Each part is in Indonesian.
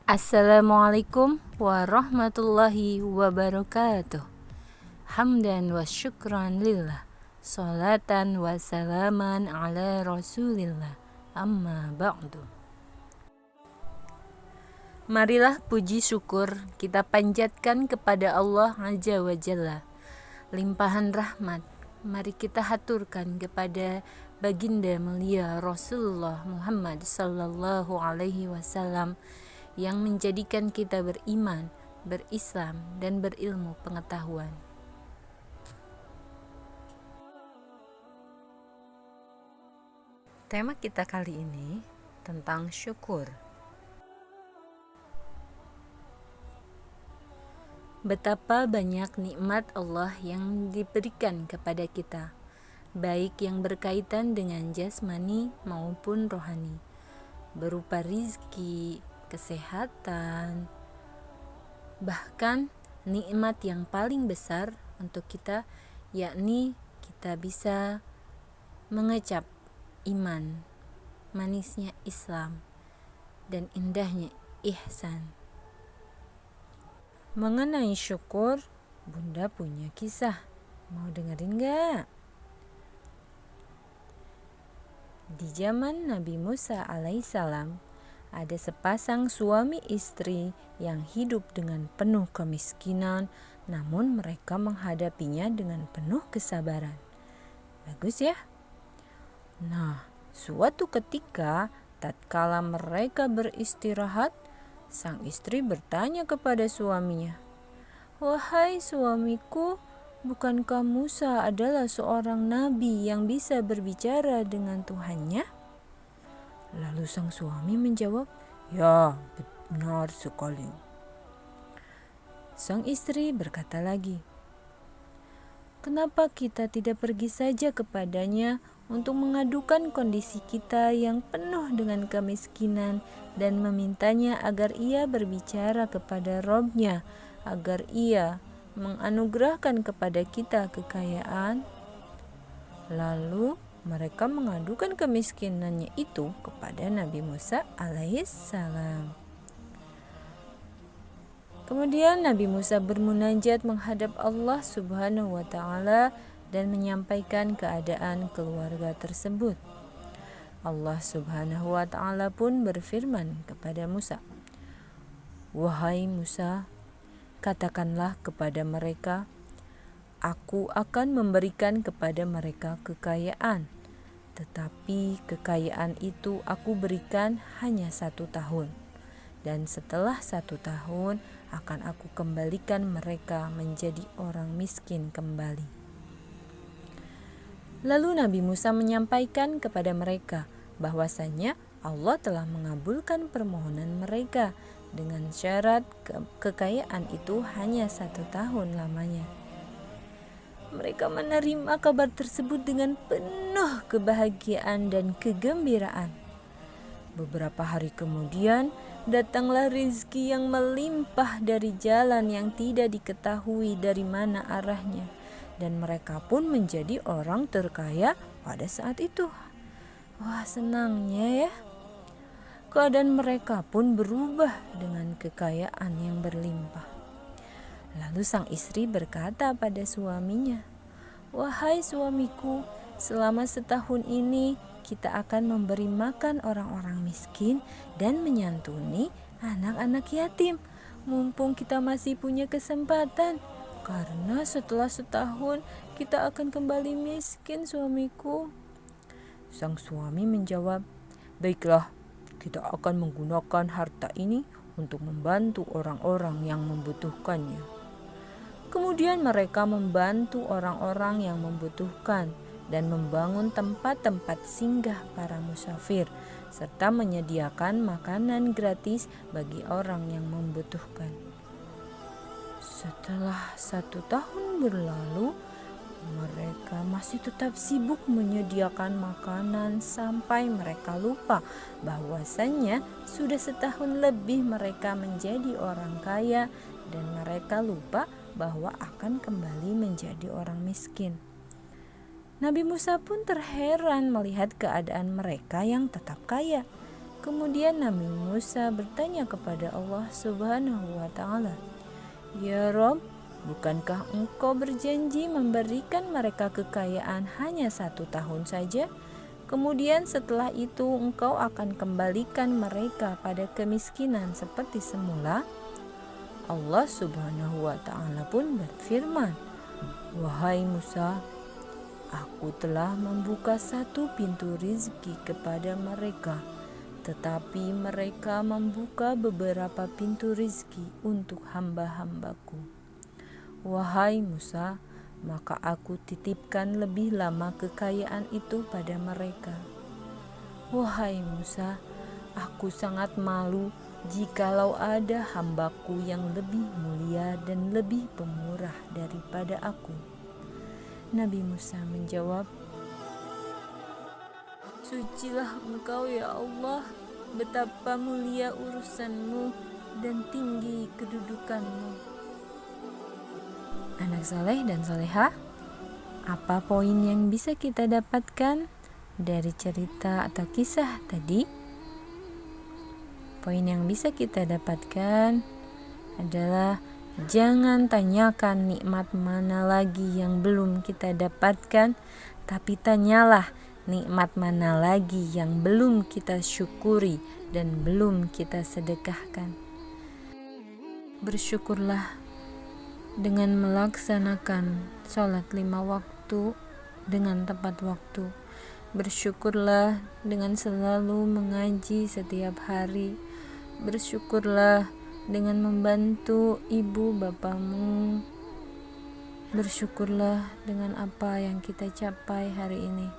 Assalamualaikum warahmatullahi wabarakatuh. Hamdan wa syukran lillah, salatan wa salaman ala rasulillah, amma ba'du. Marilah puji syukur kita panjatkan kepada Allah Azza wa Jalla. Limpahan rahmat mari kita haturkan kepada baginda mulia Rasulullah Muhammad sallallahu alaihi wasallam yang menjadikan kita beriman, berislam, dan berilmu pengetahuan. Tema kita kali ini tentang syukur. Betapa banyak nikmat Allah yang diberikan kepada kita, baik yang berkaitan dengan jasmani maupun rohani, berupa rizki, kesehatan, bahkan nikmat yang paling besar untuk kita, yakni kita bisa mengecap iman, manisnya Islam, dan indahnya ihsan. Mengenai syukur, Bunda punya kisah. Mau dengerin gak? Di zaman Nabi Musa alaihissalam, ada sepasang suami istri yang hidup dengan penuh kemiskinan, namun mereka menghadapinya dengan penuh kesabaran. Bagus ya? Nah, suatu ketika tatkala mereka beristirahat, sang istri bertanya kepada suaminya, "Wahai suamiku, bukankah Musa adalah seorang nabi yang bisa berbicara dengan Tuhannya?" Lalu sang suami menjawab, "Ya, benar sekali." Sang istri berkata lagi, "Kenapa kita tidak pergi saja kepadanya untuk mengadukan kondisi kita yang penuh dengan kemiskinan dan memintanya agar ia berbicara kepada Robnya, agar ia menganugerahkan kepada kita kekayaan?" Lalu mereka mengadukan kemiskinannya itu kepada Nabi Musa alaihissalam. Kemudian Nabi Musa bermunajat menghadap Allah Subhanahu wa Ta'ala dan menyampaikan keadaan keluarga tersebut. Allah Subhanahu wa Ta'ala pun berfirman kepada Musa, "Wahai Musa, katakanlah kepada mereka, Aku akan memberikan kepada mereka kekayaan, tetapi kekayaan itu aku berikan hanya 1 tahun. Dan setelah 1 tahun akan aku kembalikan mereka menjadi orang miskin kembali." Lalu Nabi Musa menyampaikan kepada mereka bahwasanya Allah telah mengabulkan permohonan mereka dengan syarat kekayaan itu hanya 1 tahun lamanya. Mereka menerima kabar tersebut dengan penuh kebahagiaan dan kegembiraan. Beberapa hari kemudian, datanglah rezeki yang melimpah dari jalan yang tidak diketahui dari mana arahnya, dan mereka pun menjadi orang terkaya pada saat itu. Wah, senangnya ya. Keadaan mereka pun berubah dengan kekayaan yang berlimpah. Lalu sang istri berkata pada suaminya, "Wahai suamiku, selama setahun ini kita akan memberi makan orang-orang miskin dan menyantuni anak-anak yatim. Mumpung kita masih punya kesempatan, karena setelah setahun kita akan kembali miskin, suamiku." Sang suami menjawab, "Baiklah, kita akan menggunakan harta ini untuk membantu orang-orang yang membutuhkannya." Kemudian mereka membantu orang-orang yang membutuhkan dan membangun tempat-tempat singgah para musafir, serta menyediakan makanan gratis bagi orang yang membutuhkan. Setelah 1 tahun berlalu, mereka masih tetap sibuk menyediakan makanan sampai mereka lupa bahwasannya sudah 1 tahun lebih mereka menjadi orang kaya, dan mereka lupa bahwa akan kembali menjadi orang miskin. Nabi Musa pun terheran melihat keadaan mereka yang tetap kaya. Kemudian Nabi Musa bertanya kepada Allah Subhanahu wa Ta'ala, "Ya Rob, bukankah engkau berjanji memberikan mereka kekayaan hanya 1 tahun saja? Kemudian setelah itu engkau akan kembalikan mereka pada kemiskinan seperti semula?" Allah Subhanahu wa Ta'ala pun berfirman, "Wahai Musa, aku telah membuka satu pintu rizki kepada mereka, tetapi mereka membuka beberapa pintu rizki untuk hamba-hambaku. Wahai Musa, maka aku titipkan lebih lama kekayaan itu pada mereka. Wahai Musa, aku sangat malu jikalau ada hambaku yang lebih mulia dan lebih pemurah daripada aku." Nabi Musa menjawab, "Sucilah engkau ya Allah, betapa mulia urusanmu dan tinggi kedudukanmu." Anak saleh dan salehah, apa poin yang bisa kita dapatkan dari cerita atau kisah tadi? Poin yang bisa kita dapatkan adalah jangan tanyakan nikmat mana lagi yang belum kita dapatkan, tapi tanyalah nikmat mana lagi yang belum kita syukuri dan belum kita sedekahkan. Bersyukurlah dengan melaksanakan sholat 5 waktu dengan tepat waktu. Bersyukurlah dengan selalu mengaji setiap hari. Bersyukurlah dengan membantu ibu bapamu. Bersyukurlah dengan apa yang kita capai hari ini.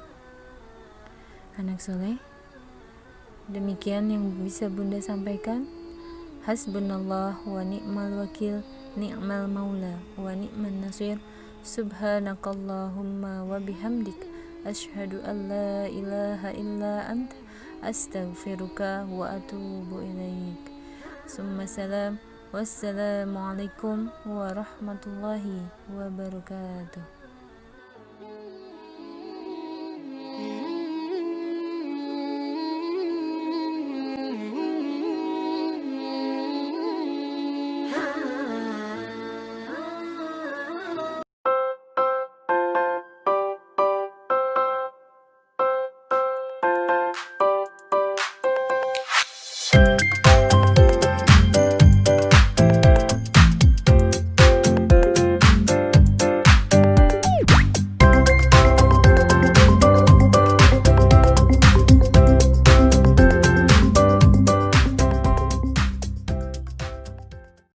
Anak soleh, demikian yang bisa Bunda sampaikan. Hasbunallah wa ni'mal wakil, ni'mal maula wa ni'man nasir. Subhanakallahumma wa bihamdik, asyhadu an la ilaha illa anta, astaghfiruka wa atubu ilaik. Summa salam. Wassalamualaikum warahmatullahi wabarakatuh.